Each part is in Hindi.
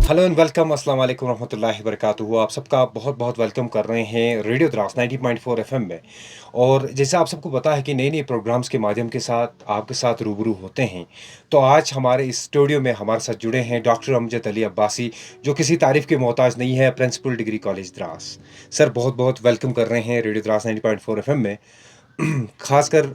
हेलो एंड वेलकम अस्सलाम वालेकुम रहमतुल्लाहि वबरकातुहू। आप सबका बहुत बहुत वेलकम कर रहे हैं रेडियो द्रास 90.4 एफएम में। और जैसे आप सबको पता है कि नई नई प्रोग्राम्स के माध्यम के साथ आपके साथ रूबरू होते हैं। तो आज हमारे इस स्टूडियो में हमारे साथ जुड़े हैं डॉक्टर अमजद अली अब्बासी, जो किसी तारीफ के मोहताज नहीं है, principal degree college Dras. Sir बहुत बहुत वेलकम कर रहे हैं रेडियो द्रास 90.4 एफएम में। खासकर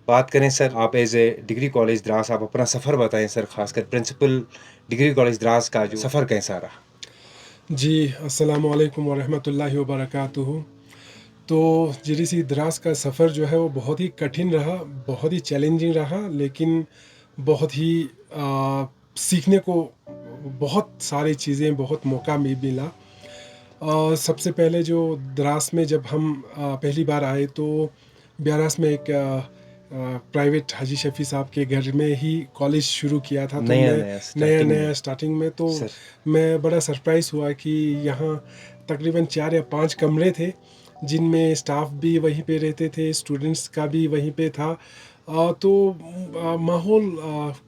बात करें सर, आप as a degree college Dras आप अपना सफ़र बताएं सर, खासकर प्रिंसिपल डिग्री कॉलेज द्रास का जो सफ़र कैसा रहा। जी, अस्सलामु अलैकुम वरहमतुल्लाहि वबरकातुहू। तो जीडीसी द्रास का सफ़र जो है वो बहुत ही कठिन रहा, बहुत ही चैलेंजिंग रहा, लेकिन बहुत ही सीखने को बहुत सारी चीज़ें, बहुत मौका भी मिला। सबसे पहले जो द्रास में जब हम पहली बार आए तो ब्यारास में एक प्राइवेट हाजी शफ़ी साहब के घर में ही कॉलेज शुरू किया था। तो नया मैं नया नया स्टार्टिंग नया में स्टार्टिंग में तो सर। मैं बड़ा सरप्राइज़ हुआ कि यहाँ तकरीबन 4 या 5 कमरे थे, जिनमें स्टाफ भी वहीं पे रहते थे, स्टूडेंट्स का भी वहीं पे था। तो माहौल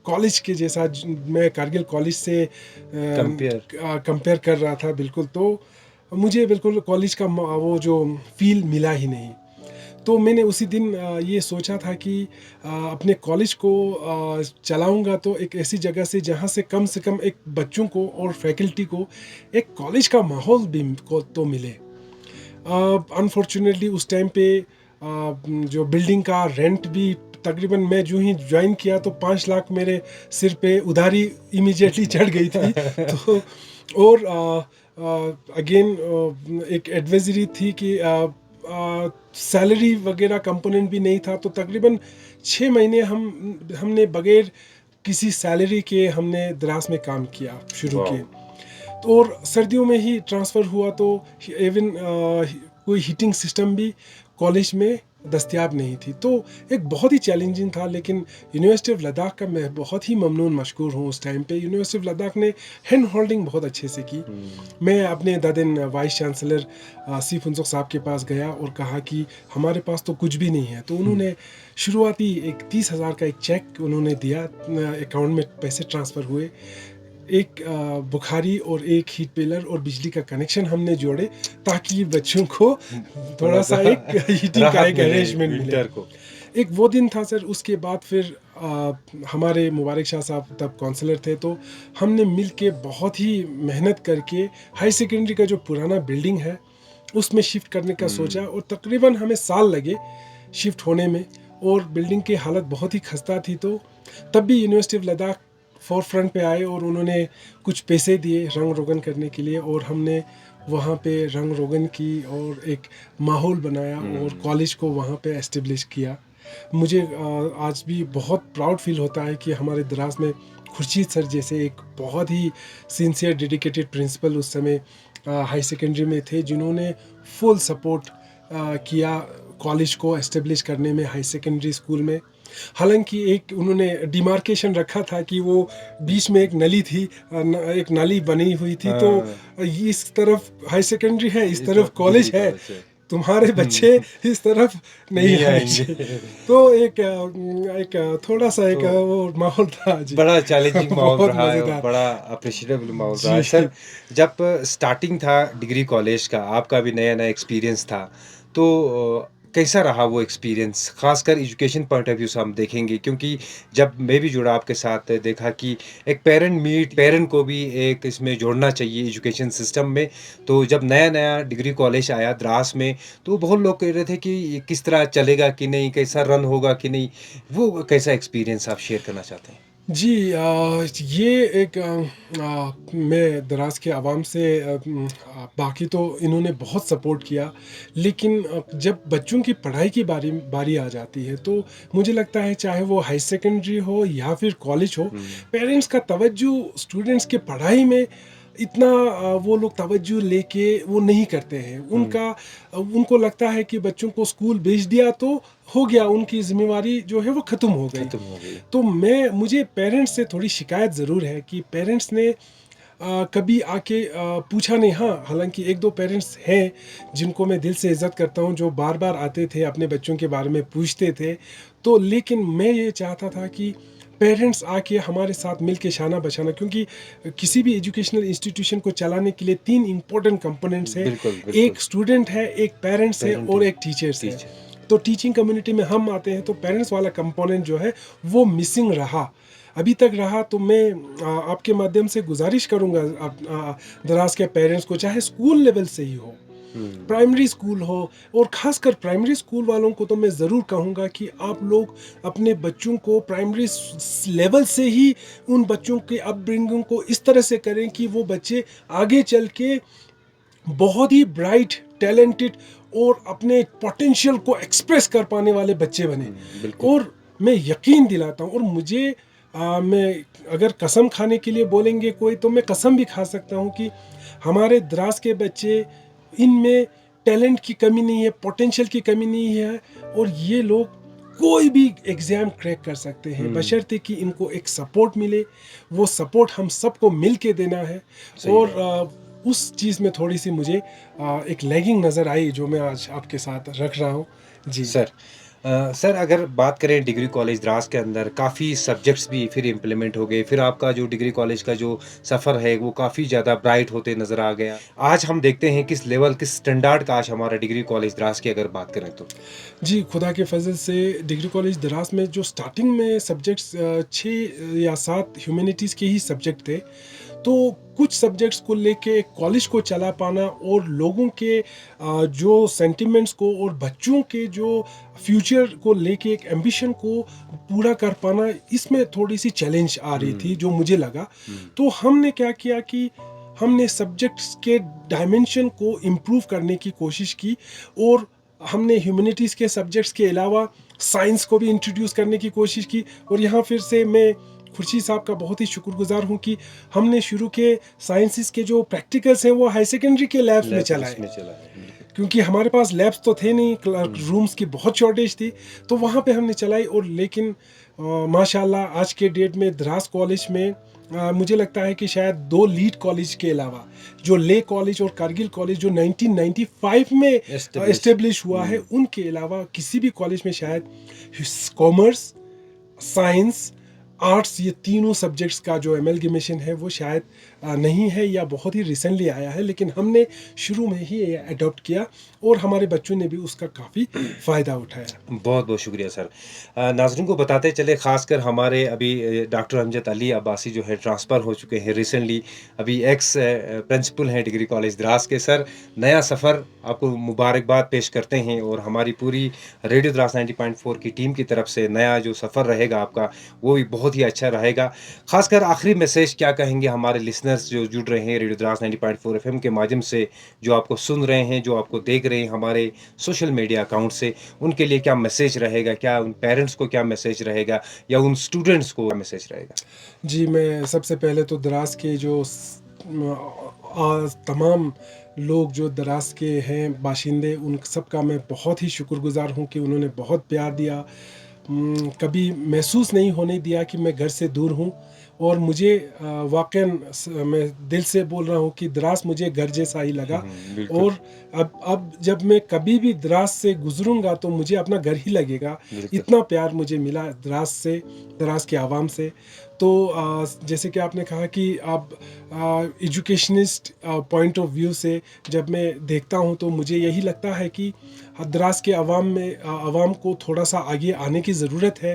कॉलेज के जैसा मैं कारगिल कॉलेज से कंपेयर। कंपेयर कर रहा था बिल्कुल। तो मुझे बिल्कुल कॉलेज का वो जो फील मिला ही नहीं। तो मैंने उसी दिन ये सोचा था कि अपने कॉलेज को चलाऊंगा तो एक ऐसी जगह से कम एक बच्चों को और फैकल्टी को एक कॉलेज का माहौल भी को तो मिले। अनफॉर्चुनेटली उस टाइम पे जो बिल्डिंग का रेंट भी तकरीबन, मैं जो ही ज्वाइन किया तो 5 लाख मेरे सिर पे उधारी इमीडिएटली चढ़ गई थी। तो और अगेन एक एडवाइजरी थी कि सैलरी वगैरह कंपोनेंट भी नहीं था। तो तकरीबन 6 महीने हमने बगैर किसी सैलरी के हमने द्रास में काम किया शुरू वाह। किए। तो और सर्दियों में ही ट्रांसफ़र हुआ तो इवन कोई हीटिंग सिस्टम भी कॉलेज में दस्तयाब नहीं थी। तो एक बहुत ही चैलेंजिंग था, लेकिन यूनिवर्सिटी ऑफ लद्दाख का मैं बहुत ही ममनून मशकूर हूँ। उस टाइम पे यूनिवर्सिटी ऑफ लद्दाख ने हैंड होल्डिंग बहुत अच्छे से की। मैं अपने दादिन वाइस चांसलर सी फुनसुक साहब के पास गया और कहा कि हमारे पास तो कुछ भी नहीं है। तो उन्होंने शुरुआती एक 30,000 का एक चेक उन्होंने दिया, अकाउंट में पैसे ट्रांसफ़र हुए। एक बुखारी और एक हीट पिलर और बिजली का कनेक्शन हमने जोड़े, ताकि बच्चों को थोड़ा थोड़ा सा सा एक हीटिंग का राहत एक मिले अरेंजमेंट मिले। विंटर को। एक वो दिन था सर। उसके बाद फिर हमारे मुबारक शाह साहब तब काउंसलर थे, तो हमने मिल के बहुत ही मेहनत करके हाई सेकेंडरी का जो पुराना बिल्डिंग है उसमें शिफ्ट करने का सोचा, और तकरीबन हमें साल लगे शिफ्ट होने में। और बिल्डिंग की हालत बहुत ही खस्ता थी। तो तब भी university of Ladakh four front पे आए और उन्होंने कुछ पैसे दिए रंग रोगन करने के लिए, और हमने वहाँ पे रंग रोगन की और एक माहौल बनाया और कॉलेज को वहाँ पे एस्टेब्लिश किया। मुझे आज भी बहुत प्राउड फील होता है कि हमारे द्रास में खुर्शीद सर जैसे एक बहुत ही सिंसियर डेडिकेटेड प्रिंसिपल उस समय हाई सेकेंडरी में थे, जिन्होंने फुल सपोर्ट किया कॉलेज को एस्टेब्लिश करने में, हाई सेकेंडरी स्कूल में। हालांकि एक उन्होंने डिमार्केशन रखा था कि वो बीच में एक नली थी, एक नाली बनी हुई थी। तो हाँ, इस तरफ हाई सेकेंडरी है, इस इस तरफ तरफ डिग्री कॉलेज है, कॉलेज है। तुम्हारे बच्चे इस तरफ नहीं नहीं आने आएंगे। चाहिए। तो एक थोड़ा सा एक तो वो माहौल था जी। बड़ा चैलेंजिंग माहौल बहुत रहा है और मज़ेदार। बड़ा अप्रिशिएटेबल माहौल रहा है जी। सर। जब स्टार्टिंग था डिग्री कॉलेज का, आपका भी नया नया एक्सपीरियंस था। तो कैसा रहा वो एक्सपीरियंस, खासकर एजुकेशन पॉइंट ऑफ व्यू से हम देखेंगे, क्योंकि जब मैं भी जुड़ा आपके साथ देखा कि एक पेरेंट को भी एक इसमें जोड़ना चाहिए एजुकेशन सिस्टम में। तो जब नया नया डिग्री कॉलेज आया द्रास में, तो बहुत लोग कह रहे थे कि ये किस तरह चलेगा कि नहीं, कैसा रन होगा कि नहीं। वो कैसा एक्सपीरियंस आप शेयर करना चाहते हैं। जी, ये एक मैं दराज के आवाम से बाकी तो इन्होंने बहुत सपोर्ट किया, लेकिन जब बच्चों की पढ़ाई की बारी बारी आ जाती है तो मुझे लगता है चाहे वो हाई सेकेंडरी हो या फिर कॉलेज हो, हुँ। पेरेंट्स का तवज्जो स्टूडेंट्स के पढ़ाई में इतना वो लोग तवज्जो लेके वो नहीं करते हैं। हुँ। उनको लगता है कि बच्चों को स्कूल भेज दिया तो हो गया, उनकी जिम्मेवारी जो है वो ख़त्म हो गई। खत्म हो गई। तो मुझे पेरेंट्स से थोड़ी शिकायत ज़रूर है कि पेरेंट्स ने कभी आके पूछा नहीं। हाँ, हालांकि एक दो पेरेंट्स हैं जिनको मैं दिल से इज़्ज़त करता हूँ, जो बार बार आते थे अपने बच्चों के बारे में पूछते थे। तो लेकिन मैं ये चाहता था कि पेरेंट्स आके हमारे साथ मिल के शाना बशाना, क्योंकि किसी भी एजुकेशनल इंस्टीट्यूशन को चलाने के लिए 3 इम्पोर्टेंट कंपोनेंट्स हैं। बिल्कुल, बिल्कुल। एक स्टूडेंट है, एक पेरेंट्स है पेरेंट और है, एक टीचर्स है। टीचर। तो टीचिंग कम्युनिटी में हम आते हैं तो पेरेंट्स वाला कंपोनेंट जो है वो मिसिंग रहा, अभी तक रहा। तो मैं आपके माध्यम से गुजारिश करूँगा दराज के पेरेंट्स को, चाहे स्कूल लेवल से ही हो, हुँ, प्राइमरी स्कूल हो, और ख़ासकर प्राइमरी स्कूल वालों को तो मैं ज़रूर कहूँगा कि आप लोग अपने बच्चों को प्राइमरी लेवल से ही उन बच्चों के अपब्रिंगिंग को इस तरह से करें कि वो बच्चे आगे चल के बहुत ही ब्राइट, टैलेंटेड और अपने पोटेंशियल को एक्सप्रेस कर पाने वाले बच्चे बने। बिल्कुल। और मैं यकीन दिलाता हूँ, और मुझे मैं अगर कसम खाने के लिए बोलेंगे कोई, तो मैं कसम भी खा सकता हूँ कि हमारे द्रास के बच्चे, इनमें टैलेंट की कमी नहीं है, पोटेंशियल की कमी नहीं है, और ये लोग कोई भी एग्ज़ाम क्रैक कर सकते हैं, बशर्ते कि इनको एक सपोर्ट मिले। वो सपोर्ट हम सबको मिल के देना है। सही और बात। उस चीज़ में थोड़ी सी मुझे एक लैगिंग नज़र आई जो मैं आज आपके साथ रख रहा हूँ। जी। सर सर अगर बात करें डिग्री कॉलेज द्रास के अंदर काफ़ी सब्जेक्ट्स भी फिर इम्प्लीमेंट हो गए, फिर आपका जो डिग्री कॉलेज का जो सफ़र है वो काफ़ी ज़्यादा ब्राइट होते नज़र आ गया। आज हम देखते हैं किस लेवल, किस स्टैंडर्ड का आज हमारा डिग्री कॉलेज द्रास की अगर बात करें तो। जी, खुदा के फज़ल से डिग्री कॉलेज दरास में जो स्टार्टिंग में सब्जेक्ट्स 6 या 7 ह्यूमैनिटीज़ के ही सब्जेक्ट थे। तो कुछ सब्जेक्ट्स को लेके एक कॉलेज को चला पाना और लोगों के जो सेंटिमेंट्स को और बच्चों के जो फ्यूचर को लेके एक एम्बिशन को पूरा कर पाना, इसमें थोड़ी-सी चैलेंज आ रही थी हुँ, जो मुझे लगा। हुँ, तो हमने क्या किया कि हमने सब्जेक्ट्स के डायमेंशन को इम्प्रूव करने की कोशिश की, और हमने ह्यूमैनिटीज़ के सब्जेक्ट्स के अलावा साइंस को भी इंट्रोड्यूस करने की कोशिश की। और यहाँ फिर से मैं खुर्शीद साहब का बहुत ही शुक्रगुजार हूँ कि हमने शुरू के साइंसेस के जो प्रैक्टिकल्स हैं वो हाई सेकेंडरी के लैब्स में लैब चलाए, इसमें चला है, बिल्कुल। क्योंकि हमारे पास लैब्स तो थे नहीं, हुँ, रूम्स की बहुत शॉर्टेज थी। तो वहाँ पे हमने चलाई, और लेकिन माशाल्लाह आज के डेट में द्रास कॉलेज में मुझे लगता है कि शायद 2 लीड कॉलेज के अलावा जो ले कॉलेज और कारगिल कॉलेज जो 1995 में एस्टेब्लिश एस्टेब्लिश हुआ है, हुँ, उनके अलावा किसी भी कॉलेज में शायद कॉमर्स, साइंस, आर्ट्स, ये तीनों सब्जेक्ट्स का जो एमलगमेशन है वो शायद नहीं है, या बहुत ही रिसेंटली आया है। लेकिन हमने शुरू में ही ये अडॉप्ट किया, और हमारे बच्चों ने भी उसका काफ़ी फ़ायदा उठाया। बहुत-बहुत शुक्रिया सर। नाज़रीन को बताते चले ख़ासकर हमारे अभी डॉक्टर अमजद अली अब्बासी जो है ट्रांसफ़र हो चुके हैं रिसेंटली, अभी एक्स प्रिंसिपल हैं डिग्री कॉलेज द्रास के। सर नया सफ़र आपको मुबारकबाद पेश करते हैं और हमारी पूरी रेडियो द्रास 90.4 की टीम की तरफ से नया जो सफ़र रहेगा आपका, वो भी बहुत ही अच्छा रहेगा। ख़ासकर आखिरी मैसेज क्या कहेंगे हमारे लिसनर्स जो जुड़ रहे हैं रेडियो द्रास 90.4 एफ़एम के माध्यम से, जो आपको सुन रहे हैं, जो आपको देख रहे हैं हमारे सोशल मीडिया अकाउंट से, उनके लिए क्या मैसेज रहेगा? क्या उन पेरेंट्स को क्या मैसेज रहेगा या उन स्टूडेंट्स को क्या मैसेज रहेगा? जी, मैं सबसे पहले तो दराज के जो तमाम लोग जो दराज के हैं बाशिंदे, उन सब का मैं बहुत ही शुक्रगुजार हूँ कि उन्होंने बहुत प्यार दिया। कभी महसूस नहीं होने दिया कि मैं घर से दूर हूँ। और मुझे वाक़ई मैं दिल से बोल रहा हूँ कि द्रास मुझे घर जैसा ही लगा। बिल्कुल, और अब जब मैं कभी भी द्रास से गुज़रूँगा तो मुझे अपना घर ही लगेगा। बिल्कुल। इतना प्यार मुझे मिला द्रास से, द्रास के आवाम से। तो जैसे कि आपने कहा कि आप एजुकेशनिस्ट पॉइंट ऑफ व्यू से जब मैं देखता हूँ तो मुझे यही लगता है कि द्रास के आवाम को थोड़ा-सा आगे आने की ज़रूरत है,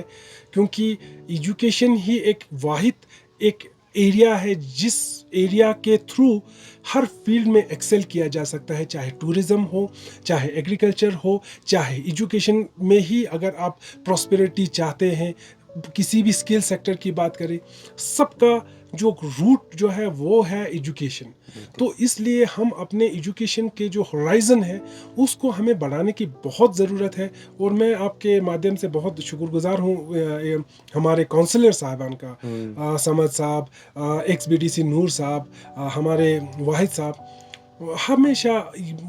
क्योंकि एजुकेशन ही एक वाहिद एक एरिया है जिस एरिया के थ्रू हर फील्ड में एक्सेल किया जा सकता है, चाहे टूरिज़्म हो, चाहे एग्रीकल्चर हो, चाहे एजुकेशन में ही अगर आप प्रॉस्पेरिटी चाहते हैं, किसी भी स्किल सेक्टर की बात करें, सबका जो रूट जो है वो है एजुकेशन। तो इसलिए हम अपने एजुकेशन के जो होराइज़न है उसको हमें बढ़ाने की बहुत ज़रूरत है। और मैं आपके माध्यम से बहुत शुक्रगुजार हूँ हमारे काउंसलर साहबान का, हुँ, समद साहब, एक्स बीडीसी नूर साहब, हमारे वाहिद साहब, हमेशा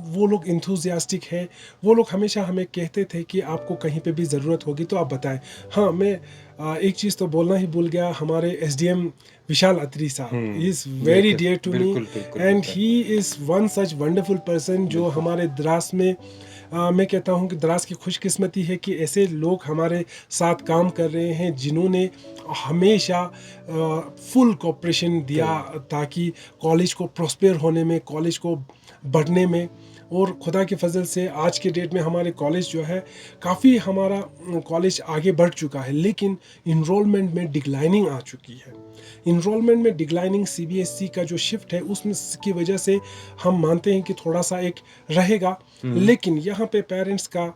वो लोग इंथुजियास्टिक हैं। वो लोग हमेशा हमें कहते थे कि आपको कहीं पे भी ज़रूरत होगी तो आप बताएं। हाँ, मैं एक चीज़ तो बोलना ही भूल गया, हमारे एसडीएम विशाल अत्री साहब, he is very dear to me, बिल्कुल, बिल्कुल, एंड बिल्कुल। He is one such wonderful person जो बिल्कुल। हमारे द्रास में मैं कहता हूँ कि द्रास की खुशकिस्मती है कि ऐसे लोग हमारे साथ काम कर रहे हैं जिन्होंने हमेशा फुल कोऑपरेशन दिया ताकि कॉलेज को प्रॉस्पेर होने में, कॉलेज को बढ़ने में। और खुदा के फजल से आज के डेट में हमारे कॉलेज जो है काफ़ी हमारा कॉलेज आगे बढ़ चुका है, लेकिन इनरोलमेंट में डिक्लाइनिंग आ चुकी है। इनरोलमेंट में डिक्लाइनिंग सीबीएसई का जो शिफ्ट है उसमें की वजह से हम मानते हैं कि थोड़ा सा एक रहेगा, लेकिन यहाँ पे पेरेंट्स का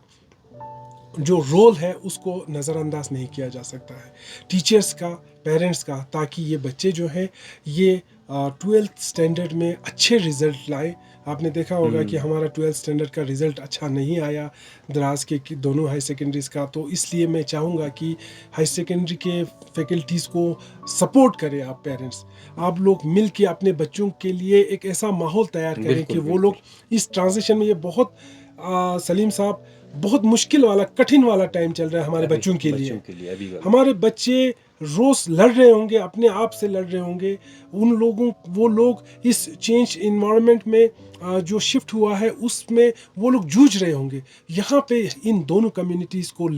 जो रोल है उसको नज़रअंदाज नहीं किया जा सकता है, टीचर्स का, पेरेंट्स का, ताकि ये बच्चे जो है ये 12th स्टैंडर्ड में अच्छे रिज़ल्ट लाए। आपने देखा होगा कि हमारा 12th स्टैंडर्ड का रिज़ल्ट अच्छा नहीं आया द्रास के दोनों हाई सेकेंडरीज़ का, तो इसलिए मैं चाहूँगा कि हाई सेकेंडरी के फैकल्टीज़ को सपोर्ट करें। आप पेरेंट्स, आप लोग मिल के अपने बच्चों के लिए एक ऐसा माहौल तैयार करें बिल्कुल, कि वो बिल्कुल। लोग इस ट्रांजिशन में, ये बहुत सलीम साहब, बहुत मुश्किल वाला, कठिन वाला टाइम चल रहा है हमारे बच्चों के लिए। अभी वाला। हमारे बच्चे रोज लड़ रहे होंगे, अपने आप से लड़ रहे होंगे। वो लोग इस चेंज इन्वायरमेंट में जो शिफ्ट हुआ है उसमें वो लोग जूझ रहे होंगे। यहाँ पे इन दोनों कम्युनिटीज़ को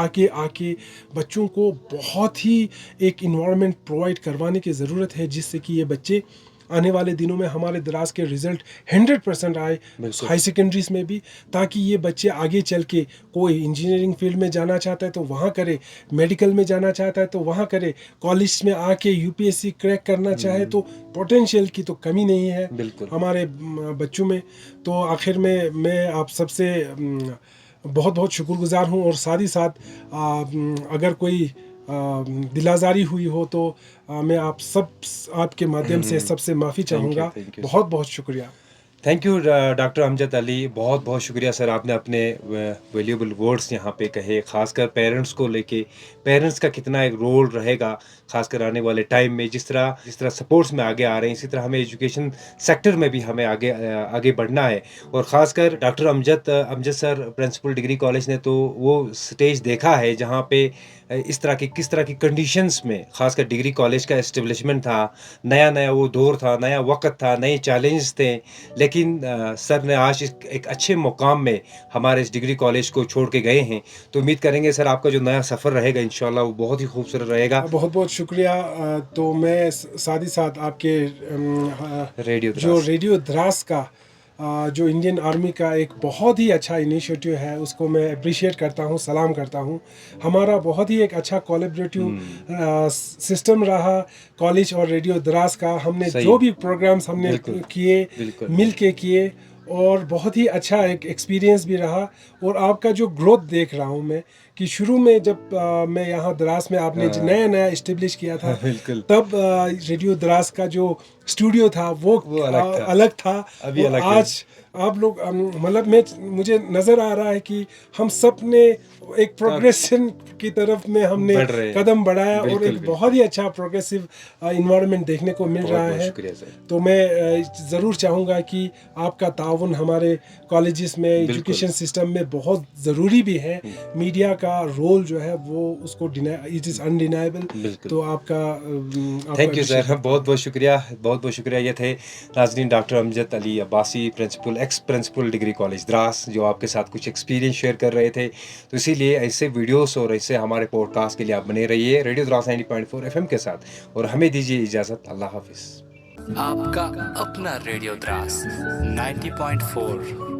आके आके बच्चों को बहुत ही एक इन्वायरमेंट प्रोवाइड करवाने की ज़रूरत है, जिससे कि ये बच्चे आने वाले दिनों में हमारे द्रास के रिज़ल्ट 100% आए हाई सेकेंडरीज में भी, ताकि ये बच्चे आगे चल के कोई इंजीनियरिंग फील्ड में जाना चाहता है तो वहाँ करे, मेडिकल में जाना चाहता है तो वहाँ करे, कॉलेज में आके यूपीएससी क्रैक करना चाहे तो पोटेंशियल की तो कमी नहीं है हमारे बच्चों में। तो आखिर में मैं आप सबसे बहुत बहुत शुक्रगुजार हूँ, और साथ ही साथ अगर कोई दिलाजारी हुई हो तो मैं आपके माध्यम से सबसे माफ़ी चाहूँगा। थैंक यू बहुत बहुत शुक्रिया। Thank you doctor Amjad Ali, बहुत बहुत शुक्रिया सर, आपने अपने वैल्यूएबल वर्ड्स यहाँ पे कहे, खासकर पेरेंट्स को लेके, पेरेंट्स का कितना एक रोल रहेगा खासकर आने वाले टाइम में। जिस तरह सपोर्ट्स में आगे आ रहे हैं, इसी तरह हमें एजुकेशन सेक्टर में भी हमें आगे बढ़ना है। और ख़ासकर doctor Amjad sir principal degree college ने तो वो स्टेज देखा है जहाँ पे किस तरह की कंडीशंस में खासकर डिग्री कॉलेज का एस्टेब्लिशमेंट था। नया नया वो दौर था, नया वक्त था, नए चैलेंज थे, लेकिन सर ने आज एक अच्छे मुकाम में हमारे इस डिग्री कॉलेज को छोड़ के गए हैं। तो उम्मीद करेंगे सर आपका जो नया सफ़र रहेगा इंशाल्लाह वो बहुत ही खूबसूरत रहेगा। बहुत बहुत शुक्रिया। तो मैं साथ ही साथ आपके रेडियो द्रास का जो इंडियन आर्मी का एक बहुत ही अच्छा इनिशिएटिव है उसको मैं अप्रिशिएट करता हूँ, सलाम करता हूँ। हमारा बहुत ही एक अच्छा कोलैबोरेटिव सिस्टम रहा कॉलेज और रेडियो द्रास का। हमने जो भी प्रोग्राम्स हमने किए मिल के किए, और बहुत ही अच्छा एक एक्सपीरियंस भी रहा। और आपका जो ग्रोथ देख रहा हूँ मैं कि शुरू में जब मैं यहाँ द्रास में आपने नया नया इस्टेब्लिश किया था तब रेडियो द्रास का जो स्टूडियो था वो अलग था। अभी और अलग आज आप लोग मतलब मुझे नज़र आ रहा है कि हम सब ने एक प्रोग्रेशन की तरफ में हमने कदम बढ़ाया, और एक बहुत ही अच्छा प्रोग्रेसिव इन्वायरमेंट देखने को मिल रहा है। तो मैं ज़रूर चाहूँगा कि आपका ताउन हमारे कॉलेजेस में, एजुकेशन सिस्टम में बहुत ज़रूरी भी है। मीडिया का रोल जो है वो उसको इट इज़ अनडिनाइबल। तो आपका थैंक यू सर, बहुत बहुत शुक्रिया, बहुत बहुत शुक्रिया। ये थे नाज़रीन doctor Amjad Ali Abbasi, ex principal degree college Dras, जो आपके साथ कुछ एक्सपीरियंस शेयर कर रहे थे। तो इसीलिए ऐसे वीडियोस और ऐसे हमारे पॉडकास्ट के लिए आप बने रहिए रेडियो द्रास 90.4 FM के साथ, और हमें दीजिए इजाज़त। अल्लाह हाफिज़। आपका अपना रेडियो द्रास 90.4